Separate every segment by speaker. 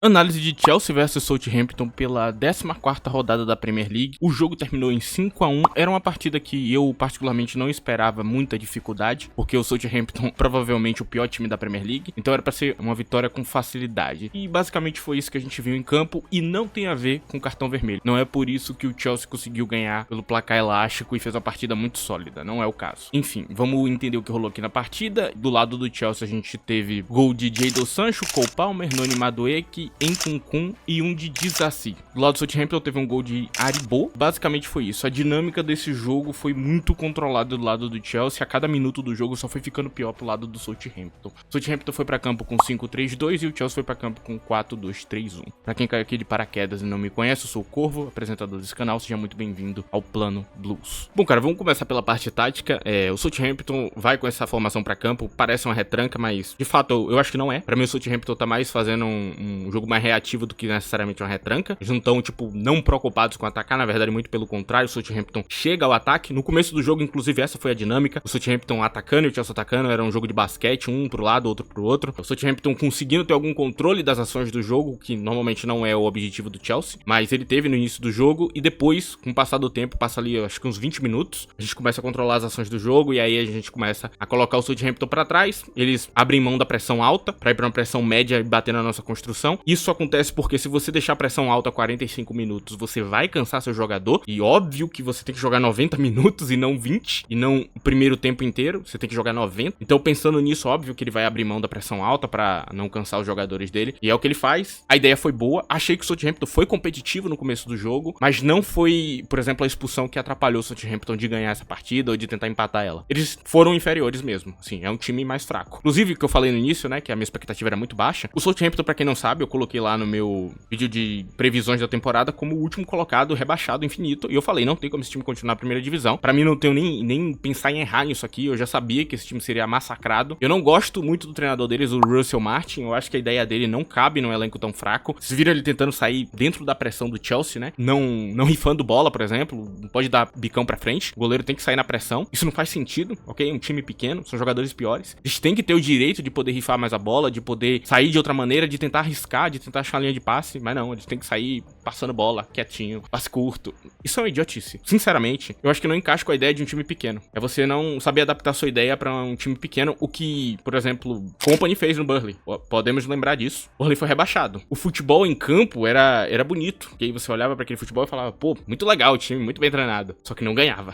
Speaker 1: Análise de Chelsea vs Southampton pela 14ª rodada da Premier League. O jogo terminou em 5-1. Era uma partida que eu particularmente não esperava muita dificuldade, porque o Southampton provavelmente o pior time da Premier League, então era para ser uma vitória com facilidade. E basicamente foi isso que a gente viu em campo e não tem a ver com cartão vermelho. Não é por isso que o Chelsea conseguiu ganhar pelo placar elástico e fez uma partida muito sólida, não é o caso. Enfim, vamos entender o que rolou aqui na partida. Do lado do Chelsea a gente teve gol de Jadon Sancho, Cole Palmer, Noni Madueke, Nkunku e um de Disasi. Do lado do Southampton teve um gol de Aribo. Basicamente foi isso. A dinâmica desse jogo foi muito controlada do lado do Chelsea. A cada minuto do jogo só foi ficando pior pro lado do Southampton. O Southampton foi pra campo com 5-3-2 e o Chelsea foi pra campo com 4-2-3-1. Pra quem caiu aqui de paraquedas e não me conhece, eu sou o Corvo, apresentador desse canal. Seja muito bem-vindo ao Plano Blues. Bom, cara, vamos começar pela parte tática. O Southampton vai com essa formação pra campo. Parece uma retranca, mas de fato eu acho que não é. Pra mim o Southampton tá mais fazendo um jogo mais reativo do que necessariamente uma retranca. Eles não estão, tipo, não preocupados com atacar, na verdade, muito pelo contrário. O Southampton chega ao ataque. No começo do jogo, inclusive, essa foi a dinâmica. O Southampton atacando e o Chelsea atacando. Era um jogo de basquete, um pro lado, outro pro outro. O Southampton conseguindo ter algum controle das ações do jogo, que normalmente não é o objetivo do Chelsea, mas ele teve no início do jogo. E depois, com o passar do tempo, passa ali, acho que uns 20 minutos, a gente começa a controlar as ações do jogo e aí a gente começa a colocar o Southampton pra trás. Eles abrem mão da pressão alta pra ir pra uma pressão média e bater na nossa construção. Isso acontece porque se você deixar a pressão alta 45 minutos, você vai cansar seu jogador. E óbvio que você tem que jogar 90 minutos e não 20. E não o primeiro tempo inteiro. Você tem que jogar 90. Então, pensando nisso, óbvio que ele vai abrir mão da pressão alta pra não cansar os jogadores dele. E é o que ele faz. A ideia foi boa. Achei que o Southampton foi competitivo no começo do jogo. Mas não foi, por exemplo, a expulsão que atrapalhou o Southampton de ganhar essa partida ou de tentar empatar ela. Eles foram inferiores mesmo. Assim, é um time mais fraco. Inclusive, o que eu falei no início, né, que a minha expectativa era muito baixa. O Southampton, pra quem não sabe, eu coloquei lá no meu vídeo de previsões da temporada como o último colocado, rebaixado, infinito. E eu falei, não tem como esse time continuar na primeira divisão. Pra mim, não tenho nem pensar em errar nisso aqui. Eu já sabia que esse time seria massacrado. Eu não gosto muito do treinador deles, o Russell Martin. Eu acho que a ideia dele não cabe num elenco tão fraco. Vocês viram ele tentando sair dentro da pressão do Chelsea, né? Não rifando bola, por exemplo. Não pode dar bicão pra frente. O goleiro tem que sair na pressão. Isso não faz sentido, ok? Um time pequeno, são jogadores piores. Eles têm que ter o direito de poder rifar mais a bola, de poder sair de outra maneira, de tentar arriscar, de tentar achar a linha de passe. Mas não, eles têm que sair passando bola, quietinho, passe curto. Isso é uma idiotice. Sinceramente, eu acho que não encaixa com a ideia de um time pequeno. É você não saber adaptar sua ideia pra um time pequeno, o que, por exemplo, Kompany fez no Burnley. Podemos lembrar disso. O Burnley foi rebaixado. O futebol em campo era bonito. E aí você olhava pra aquele futebol e falava, pô, muito legal o time, muito bem treinado. Só que não ganhava.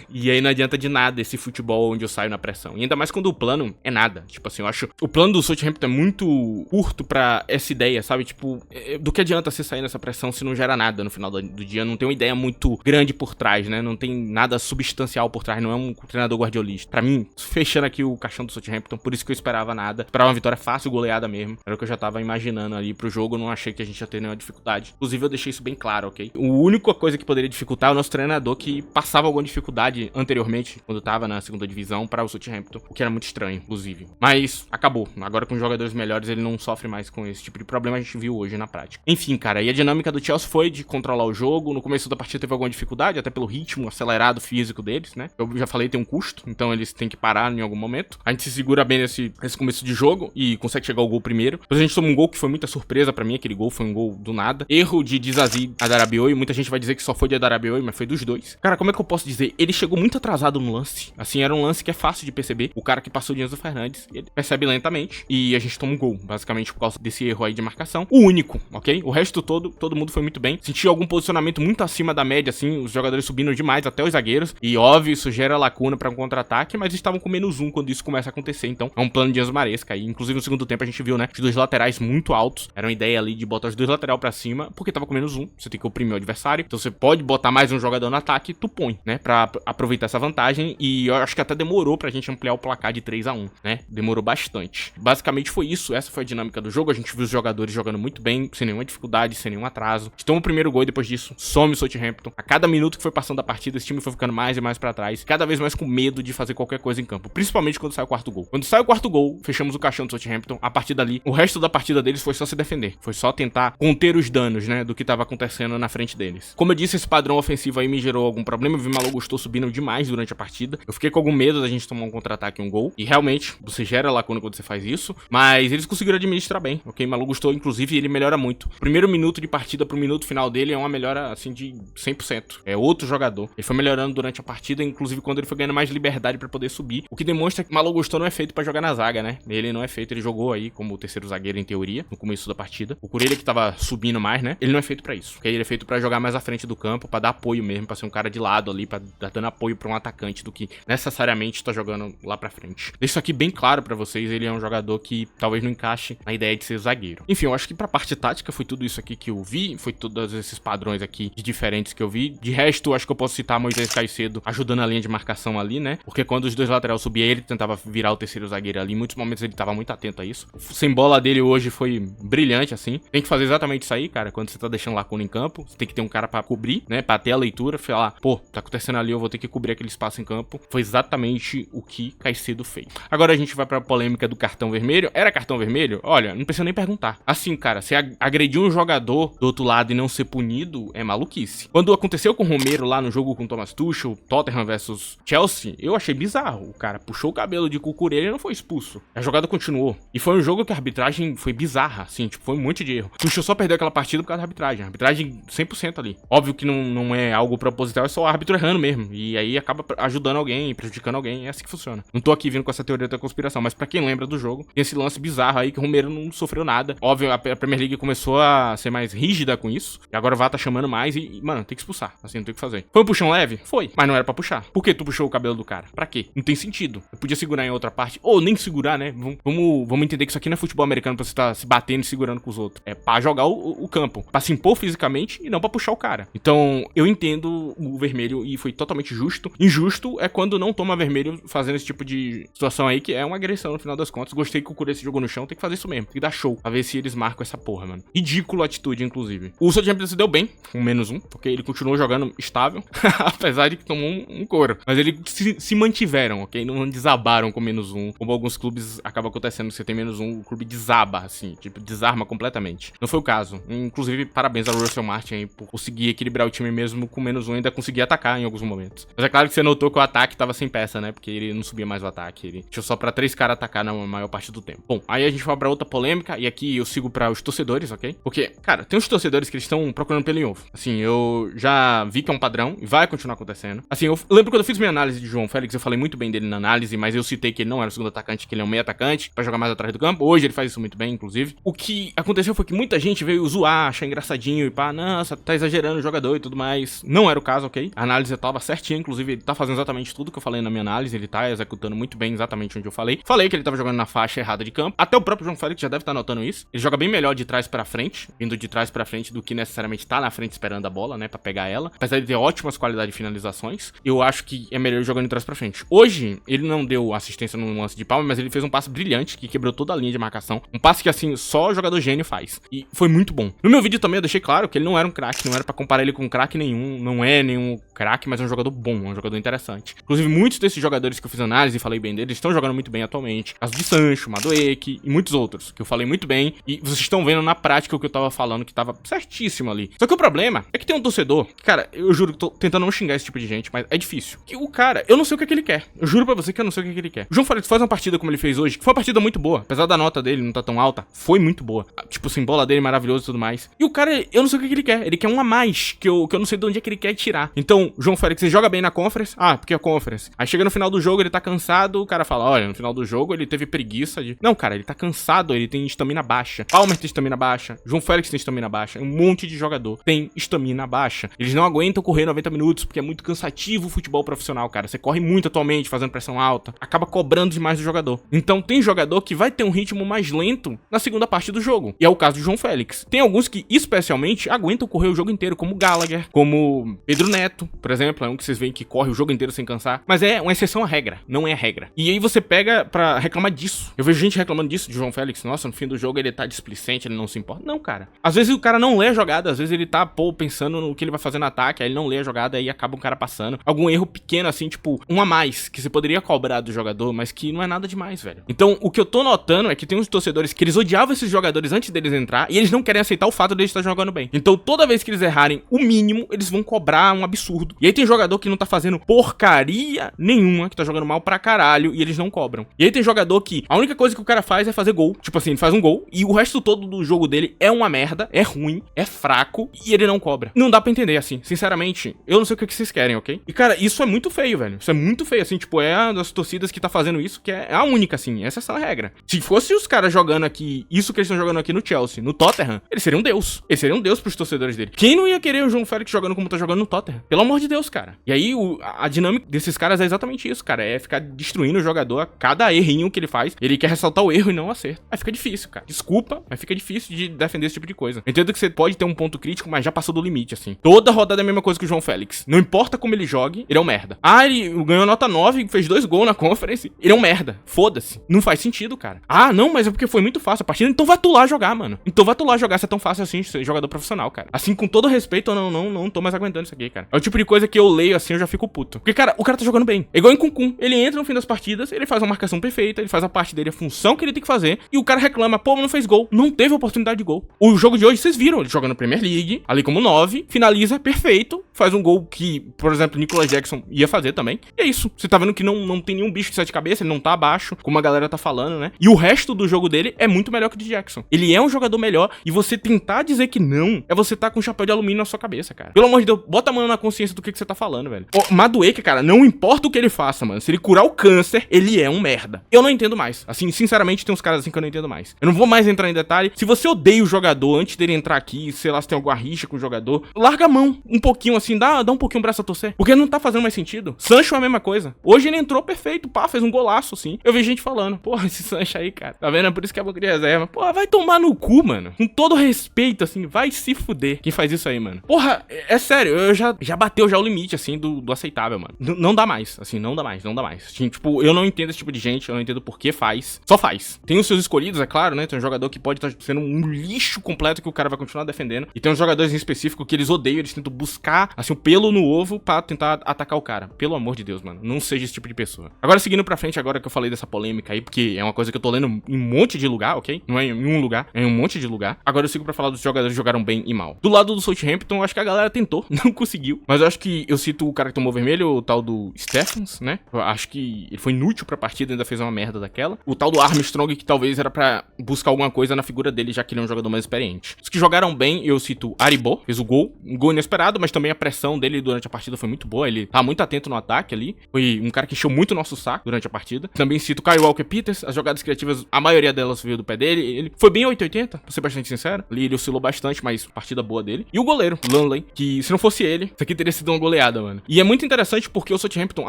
Speaker 1: E aí não adianta de nada esse futebol onde eu saio na pressão. E ainda mais quando o plano é nada. Tipo assim, eu acho o plano do Southampton é muito curto pra essa ideia, sabe? Tipo, do que adianta você sair nessa pressão se não gera nada no final do dia? Não tem uma ideia muito grande por trás, né? Não tem nada substancial por trás. Não é um treinador guardiolista. Pra mim, fechando aqui o caixão do Southampton, por isso que eu esperava nada. Esperava uma vitória fácil, goleada mesmo. Era o que eu já tava imaginando ali pro jogo. Não achei que a gente ia ter nenhuma dificuldade. Inclusive, eu deixei isso bem claro, ok? A única coisa que poderia dificultar é o nosso treinador, que passava alguma dificuldade anteriormente, quando tava na segunda divisão, para o Southampton. O que era muito estranho, inclusive. Mas acabou. Agora com jogadores melhores, ele não sofre mais com esse tipo de problema. A gente viu hoje na prática. Enfim, cara, e a dinâmica do Chelsea foi de controlar o jogo. No começo da partida teve alguma dificuldade, até pelo ritmo acelerado físico deles, né? Eu já falei, tem um custo, então eles têm que parar em algum momento. A gente se segura bem nesse começo de jogo e consegue chegar ao gol primeiro. Depois a gente toma um gol que foi muita surpresa pra mim, aquele gol foi um gol do nada. Erro de Disasi Adarabioyo, muita gente vai dizer que só foi de Adarabioyo, mas foi dos dois. Cara, como é que eu posso dizer? Ele chegou muito atrasado no lance. Assim, era um lance que é fácil de perceber. O cara que passou de Enzo Fernandes, ele percebe lentamente e a gente toma um gol, basicamente por causa desse erro aí de marcação. O único, ok? O resto todo mundo foi muito bem. Senti algum posicionamento muito acima da média, assim, os jogadores subindo demais, até os zagueiros. E óbvio, isso gera lacuna pra um contra-ataque, mas eles estavam com -1 quando isso começa a acontecer. Então, é um plano de Enzo Maresca. E inclusive no segundo tempo a gente viu, né? Os dois laterais muito altos. Era uma ideia ali de botar os dois laterais pra cima, porque tava com -1. Você tem que oprimir o adversário. Então você pode botar mais um jogador no ataque, tu põe, né? Pra aproveitar essa vantagem. E eu acho que até demorou pra gente ampliar o placar de 3-1, né? Demorou bastante. Basicamente foi isso. Essa foi a dinâmica do jogo. A gente viu os jogadores jogando muito bem, sem nenhuma dificuldade, sem nenhum atraso. Toma o primeiro gol e depois disso some o Southampton. A cada minuto que foi passando a partida, esse time foi ficando mais e mais pra trás. Cada vez mais com medo de fazer qualquer coisa em campo. Principalmente quando sai o quarto gol. Quando sai o quarto gol, fechamos o caixão do Southampton. A partir dali, o resto da partida deles foi só se defender. Foi só tentar conter os danos, né? Do que tava acontecendo na frente deles. Como eu disse, esse padrão ofensivo aí me gerou algum problema. Eu vi o Malo Gusto subindo demais durante a partida. Eu fiquei com algum medo da gente tomar um contra-ataque e um gol. E realmente, você gera lacuna quando você faz isso. Mas eles conseguiram administrar bem, ok? Malo Gusto, inclusive, ele melhora muito. Primeiro minuto de partida pro minuto final dele é uma melhora, assim, de 100%. É outro jogador. Ele foi melhorando durante a partida, inclusive quando ele foi ganhando mais liberdade pra poder subir. O que demonstra que Malo Gusto não é feito pra jogar na zaga, né? Ele não é feito, ele jogou aí como o terceiro zagueiro em teoria, no começo da partida. O Curelha que tava subindo mais, né? Ele não é feito pra isso. Porque ele é feito pra jogar mais à frente do campo, pra dar apoio mesmo, pra ser um cara de lado ali, pra dar dando apoio pra um atacante do que necessariamente tá jogando lá pra frente. Deixo isso aqui bem claro pra vocês, ele é um jogador que talvez não encaixe na ideia de ser zagueiro. Enfim, eu acho que pra parte tática foi tudo isso aqui que eu vi, foi todos esses padrões aqui de diferentes que eu vi. De resto, acho que eu posso citar Moisés Caicedo ajudando a linha de marcação ali, né? Porque quando os dois laterais subiam, ele tentava virar o terceiro zagueiro ali. Em muitos momentos ele tava muito atento a isso. Sem bola dele hoje foi brilhante, assim. Tem que fazer exatamente isso aí, cara. Quando você tá deixando lacuna em campo, você tem que ter um cara pra cobrir, né? Pra ter a leitura, falar, pô, tá acontecendo ali, eu vou ter que cobrir aquele espaço em campo. Foi exatamente o que Caicedo fez. Agora a gente vai pra polêmica do cartão vermelho. Era cartão vermelho? Olha, não precisa nem perguntar. Assim, cara, se agredir um jogador do outro lado e não ser punido, é maluquice. Quando aconteceu com o Romero lá no jogo com Thomas Tuchel, Tottenham versus Chelsea, eu achei bizarro. O cara puxou o cabelo de Cucurella e não foi expulso. A jogada continuou. E foi um jogo que a arbitragem foi bizarra, assim, tipo, foi um monte de erro. Tuchel só perdeu aquela partida por causa da arbitragem. A arbitragem 100% ali. Óbvio que não é algo proposital, é só o árbitro errando mesmo. E aí acaba ajudando alguém, prejudicando alguém. É assim que funciona. Não tô aqui vindo com essa teoria da conspiração, mas pra quem lembra do jogo, tem esse lance bizarro aí que o Romero não sofreu nada. Óbvio, a Premier League começou a ser mais rígida com isso. E agora o VAR tá chamando mais e, mano, tem que expulsar. Assim, não tem o que fazer. Foi um puxão leve? Foi. Mas não era pra puxar. Por que tu puxou o cabelo do cara? Pra quê? Não tem sentido. Eu podia segurar em outra parte. Ou nem segurar, né? Vamos entender que isso aqui não é futebol americano pra você estar se batendo e segurando com os outros. É pra jogar o campo. Pra se impor fisicamente e não pra puxar o cara. Então, eu entendo o vermelho e foi totalmente justo. Injusto é quando não toma vermelho fazendo esse tipo de situação aí, que é uma agressão no final das contas. Gostei que o Curê se jogou no chão, tem que fazer isso mesmo. Tem que dar show. Pra ver se eles marcam essa porra, mano. Ridículo a atitude, inclusive. O Southampton se deu bem, com -1, porque ele continuou jogando estável, apesar de que tomou um couro. Mas eles se mantiveram, ok? Não desabaram com -1. Como alguns clubes acaba acontecendo, você tem -1, o clube desaba, assim, tipo, desarma completamente. Não foi o caso. Inclusive, parabéns ao Russell Martin aí por conseguir equilibrar o time mesmo com -1 e ainda conseguir atacar em alguns momentos. Mas é claro que você notou que o ataque tava sem peça, né? Porque ele não subia mais o ataque. Ele tinha só pra 3 caras atacar na maior parte do tempo. Bom, aí a gente vai pra outra polêmica, e aqui eu sigo pra os torcedores, ok? Porque, cara, tem uns torcedores que eles estão procurando pelo em ovo. Assim, eu já vi que é um padrão e vai continuar acontecendo. Assim, eu lembro quando eu fiz minha análise de João Félix, eu falei muito bem dele na análise, mas eu citei que ele não era o segundo atacante, que ele é um meio atacante, pra jogar mais atrás do campo. Hoje ele faz isso muito bem, inclusive. O que aconteceu foi que muita gente veio zoar, achar engraçadinho e pá, nossa, tá exagerando o jogador e tudo mais. Não era o caso, ok? A análise tava certinha, inclusive ele tá fazendo exatamente tudo que eu falei na minha análise, ele tá executando muito bem exatamente onde eu falei. Falei que ele tava jogando na faixa errada de campo. Até o próprio João Félix já deve estar notando isso. Ele joga bem melhor de trás pra frente, vindo de trás pra frente, do que necessariamente tá na frente esperando a bola, né, pra pegar ela. Apesar de ter ótimas qualidades de finalizações, eu acho que é melhor jogando de trás pra frente. Hoje, ele não deu assistência no lance de palma, mas ele fez um passe brilhante, que quebrou toda a linha de marcação. Um passe que, assim, só jogador gênio faz. E foi muito bom. No meu vídeo também eu deixei claro que ele não era um craque, não era pra comparar ele com um craque nenhum, não é nenhum craque, mas é um jogador bom, é um jogador interessante. Inclusive, muitos desses jogadores que eu fiz análise e falei bem deles, estão jogando muito bem atualmente. Caso de Sancho, Madueke e muitos outros, que eu falei muito bem, e vocês estão vendo na prática o que eu tava falando, que tava certíssimo ali. Só que o problema é que tem um torcedor, cara, eu juro que tô tentando não xingar esse tipo de gente, mas é difícil. Que o cara, eu não sei o que é que ele quer. Eu juro pra você que eu não sei o que é que ele quer. O João Félix faz uma partida como ele fez hoje, que foi uma partida muito boa, apesar da nota dele não tá tão alta, foi muito boa. Tipo, assim, bola dele maravilhoso e tudo mais. E o cara, eu não sei o que é que ele quer. Ele quer um a mais, que eu não sei de onde é que ele quer tirar. Então, o João Félix, ele joga bem na Conference. Ah, porque é a Conference. Aí chega no final do jogo, ele tá cansado, o cara fala, olha, no final do jogo ele teve preguiça de... Não, cara, ele tá cansado, ele tem estamina baixa. Palmer tem estamina baixa. João Félix tem estamina baixa. Um monte de jogador tem estamina baixa. Eles não aguentam correr 90 minutos, porque é muito cansativo o futebol profissional, cara. Você corre muito atualmente, fazendo pressão alta. Acaba cobrando demais do jogador. Então, tem jogador que vai ter um ritmo mais lento na segunda parte do jogo. E é o caso do João Félix. Tem alguns que, especialmente, aguentam correr o jogo inteiro, como Gallagher, como Pedro Neto, por exemplo. É um que vocês veem que corre o jogo inteiro sem cansar. Mas é uma exceção à regra. Não é a regra. E aí você pega pra reclamar disso. Eu vejo gente reclamando disso de João Félix. Nossa, no fim do jogo ele tá displicente, ele não se importa. Não, cara. Às vezes o cara não lê a jogada. Às vezes ele tá, pensando no que ele vai fazer no ataque. Aí ele não lê a jogada e acaba um cara passando. Algum erro pequeno, assim, tipo, um a mais, que você poderia cobrar do jogador, mas que não é nada demais, velho. Então, o que eu tô notando é que tem uns torcedores que eles odiavam esses jogadores antes deles entrar e eles não querem aceitar o fato deles estar jogando bem. Então, toda vez que eles errarem o mínimo, eles vão cobrar um absurdo. E aí tem jogador que não tá fazendo porcaria nenhuma, que tá jogando mal pra caralho, e eles não cobram. E aí tem jogador que a única coisa que o cara faz é fazer gol. Tipo assim, ele faz um gol e E o resto todo do jogo dele é uma merda, é ruim, é fraco e ele não cobra. Não dá pra entender, assim, sinceramente. Eu não sei o que vocês querem, ok? E, cara, isso é muito feio, velho. Isso é muito feio, assim, tipo, é uma das torcidas que tá fazendo isso, que é a única, assim. Essa é a regra. Se fosse os caras jogando aqui, isso que eles estão jogando aqui no Chelsea, no Tottenham, eles seriam Deus. Eles seriam Deus pros torcedores dele. Quem não ia querer o João Félix jogando como tá jogando no Tottenham? Pelo amor de Deus, cara. E aí, a dinâmica desses caras é exatamente isso, cara. É ficar destruindo o jogador a cada errinho que ele faz. Ele quer ressaltar o erro e não o acerto. Aí fica difícil, cara. Desculpa, mas fica difícil de defender esse tipo de coisa. Eu entendo que você pode ter um ponto crítico, mas já passou do limite, assim. Toda rodada é a mesma coisa que o João Félix. Não importa como ele jogue, ele é um merda. Ah, ele ganhou nota 9, fez 2 gols na conference. Ele é um merda. Foda-se. Não faz sentido, cara. Ah, não, mas é porque foi muito fácil a partida. Então vai tu lá jogar, mano. Então vai tu lá jogar. Se é tão fácil assim ser jogador profissional, cara. Assim, com todo respeito, eu não tô mais aguentando isso aqui, cara. É o tipo de coisa que eu leio assim, eu já fico puto. Porque, cara, o cara tá jogando bem. É igual em Kunkun. Ele entra no fim das partidas, ele faz uma marcação perfeita, ele faz a parte dele, a função que ele tem que fazer, e o cara reclama, pô, não fez gol. Não teve oportunidade de gol. O jogo de hoje, vocês viram, ele joga na Premier League, ali como 9, finaliza perfeito, faz um gol que, por exemplo, Nicolas Jackson ia fazer também. E é isso. Você tá vendo que não tem nenhum bicho de 7 cabeças, ele não tá abaixo, como a galera tá falando, né? E o resto do jogo dele é muito melhor que o de Jackson. Ele é um jogador melhor, e você tentar dizer que não, é você tá com um chapéu de alumínio na sua cabeça, cara. Pelo amor de Deus, bota a mão na consciência do que você tá falando, velho. O Madueke, cara, não importa o que ele faça, mano. Se ele curar o câncer, ele é um merda. Eu não entendo mais. Assim, sinceramente, tem uns caras assim que eu não entendo mais. Eu não vou mais entrar em detalhe. Se você odeia o jogador antes dele entrar aqui, sei lá, se tem alguma rixa com o jogador, larga a mão um pouquinho, assim, dá um pouquinho o braço a torcer. Porque não tá fazendo mais sentido. Sancho é a mesma coisa. Hoje ele entrou perfeito, pá, fez um golaço, assim. Eu vi gente falando, porra, esse Sancho aí, cara, tá vendo? É por isso que é banco de reserva. Porra, vai tomar no cu, mano. Com todo respeito, assim, vai se fuder quem faz isso aí, mano. Porra, é sério, eu já bateu já o limite, assim, do aceitável, mano. Não dá mais, assim, não dá mais. Assim, tipo, eu não entendo esse tipo de gente, eu não entendo por que faz. Só faz. Tem os seus escolhidos, é claro, né? Tem um jogador que pode estar sendo um lixo completo que o cara vai continuar defendendo. E tem uns jogadores em específico que eles odeiam, eles tentam buscar, assim, o pelo no ovo pra tentar atacar o cara. Pelo amor de Deus, mano. Não seja esse tipo de pessoa. Agora, seguindo pra frente, agora que eu falei dessa polêmica aí, porque é uma coisa que eu tô lendo em um monte de lugar, ok? Não é em um lugar, é em um monte de lugar. Agora eu sigo pra falar dos jogadores que jogaram bem e mal. Do lado do Southampton, eu acho que a galera tentou, não conseguiu. Mas eu acho que eu cito o cara que tomou vermelho, o tal do Stephens, né? Eu acho que ele foi inútil pra partida, ainda fez uma merda daquela. O tal do Armstrong, que talvez era pra buscar alguma coisa na figura dele, já que ele é um jogador mais experiente. Os que jogaram bem, eu cito Aribo, fez o gol. Um gol inesperado, mas também a pressão dele durante a partida foi muito boa. Ele tá muito atento no ataque ali. Foi um cara que encheu muito o nosso saco durante a partida. Também cito Kyle Walker-Peters. As jogadas criativas, a maioria delas veio do pé dele. Ele foi bem 880, pra ser bastante sincero. Ali ele oscilou bastante, mas partida boa dele. E o goleiro, Lanley, que se não fosse ele, isso aqui teria sido uma goleada, mano. E é muito interessante porque o Southampton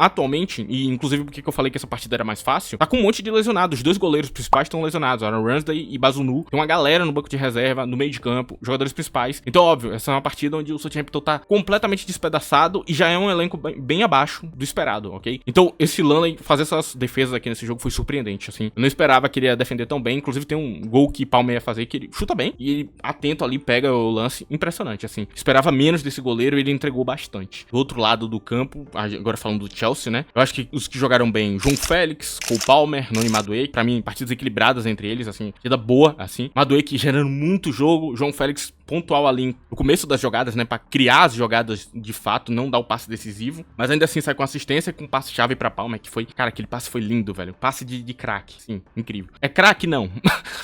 Speaker 1: atualmente, e inclusive porque eu falei que essa partida era mais fácil, tá com um monte de lesionados. Os dois goleiros principais estão lesionados, Aaron Ramsdale e Bazunu. Tem uma galera no banco de reserva, no meio de campo, jogadores principais. Então, óbvio, essa é uma partida onde o Southampton tá completamente despedaçado e já é um elenco bem abaixo do esperado, ok? Então, esse Lanley fazer essas defesas aqui nesse jogo foi surpreendente, assim. Eu não esperava que ele ia defender tão bem. Inclusive, tem um gol que Palmer ia fazer que ele chuta bem e ele, atento ali, pega o lance. Impressionante, assim. Esperava menos desse goleiro e ele entregou bastante. Do outro lado do campo, agora falando do Chelsea, né? Eu acho que os que jogaram bem, João Félix, Cole Palmer, Noni Madueke, pra mim, partidas equilibradas entre eles, assim. Partida boa, assim. Madueke gerando muito jogo, João Félix pontual ali no começo das jogadas, né, pra criar as jogadas de fato, não dar o passe decisivo, mas ainda assim sai com assistência, com passe-chave pra Palmer, que foi, cara, aquele passe foi lindo, velho, passe de craque, sim, incrível. É craque não,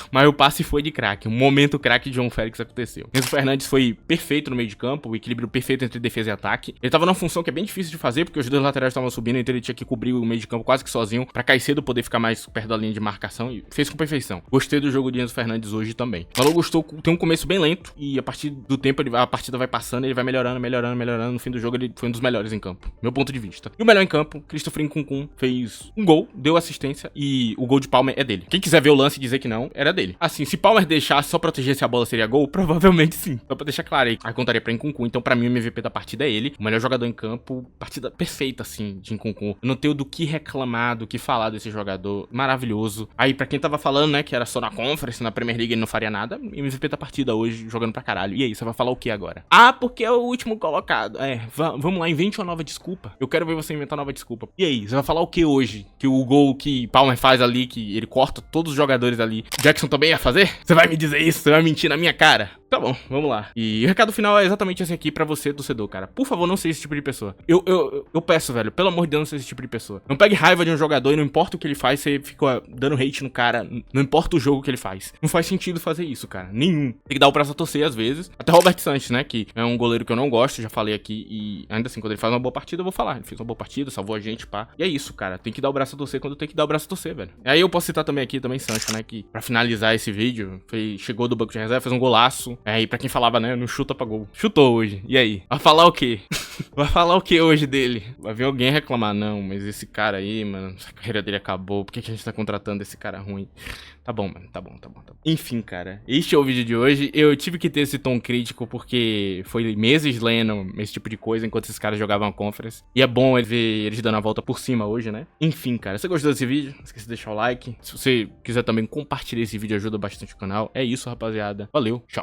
Speaker 1: mas o passe foi de craque, um momento craque de João Félix aconteceu. Enzo Fernandes foi perfeito no meio de campo, o equilíbrio perfeito entre defesa e ataque. Ele tava numa função que é bem difícil de fazer, porque os dois laterais estavam subindo, então ele tinha que cobrir o meio de campo quase que sozinho, pra Caicedo poder ficar mais perto da linha de marcação, e fez com perfeição. Gostei do jogo de Enzo Fernandes hoje também. O Falou gostou, tem um começo bem lento, e a partir do tempo a partida vai passando, ele vai melhorando. No fim do jogo ele foi um dos melhores em campo, meu ponto de vista. E o melhor em campo, Christopher Nkunku fez um gol, deu assistência, e o gol de Palmer é dele. Quem quiser ver o lance e dizer que não, era dele. Assim, se Palmer deixasse só protegesse a bola seria gol, provavelmente sim. Só pra deixar claro aí contaria pra Nkunku. Então pra mim o MVP da partida é ele, o melhor jogador em campo, partida perfeita assim de Nkunku. Eu não tenho do que reclamar, do que falar desse jogador, maravilhoso. Aí pra quem tava falando, né, que era só na Conference, na Premier League ele não faria nada, MVP da partida hoje jogando pra caralho. E aí, você vai falar o que agora? Ah, porque é o último colocado. Vamos lá, invente uma nova desculpa. Eu quero ver você inventar uma nova desculpa. E aí, você vai falar o que hoje? Que o gol que Palmer faz ali, que ele corta todos os jogadores ali, Jackson também ia fazer? Você vai me dizer isso? Você vai mentir na minha cara? Tá bom, vamos lá. E o recado final é exatamente esse aqui pra você, torcedor, cara. Por favor, não seja esse tipo de pessoa. Eu peço, velho, pelo amor de Deus, não seja esse tipo de pessoa. Não pegue raiva de um jogador e não importa o que ele faz, você fica dando hate no cara, não importa o jogo que ele faz. Não faz sentido fazer isso, cara. Nenhum. Tem que dar o braço a torcer às vezes. Até Robert Sanches, né, que é um goleiro que eu não gosto, já falei aqui. E ainda assim, quando ele faz uma boa partida, eu vou falar. Ele fez uma boa partida, salvou a gente, pá. E é isso, cara. Tem que dar o braço a torcer quando tem que dar o braço a torcer, velho. E aí eu posso citar também aqui, Sancho, né, que pra finalizar esse vídeo, chegou do banco de reserva, fez um golaço. E pra quem falava, né, não chuta pra gol. Chutou hoje. E aí? Vai falar o quê? Vai falar o que hoje dele? Vai vir alguém reclamar, não, mas esse cara aí, mano, a carreira dele acabou, por que a gente tá contratando esse cara ruim? Tá bom, mano, tá bom. Enfim, cara, este é o vídeo de hoje. Eu tive que ter esse tom crítico porque foi meses lendo esse tipo de coisa enquanto esses caras jogavam a conference. E é bom ver eles dando a volta por cima hoje, né? Enfim, cara, se você gostou desse vídeo, não esqueça de deixar o like. Se você quiser também compartilhar esse vídeo, ajuda bastante o canal. É isso, rapaziada. Valeu, tchau.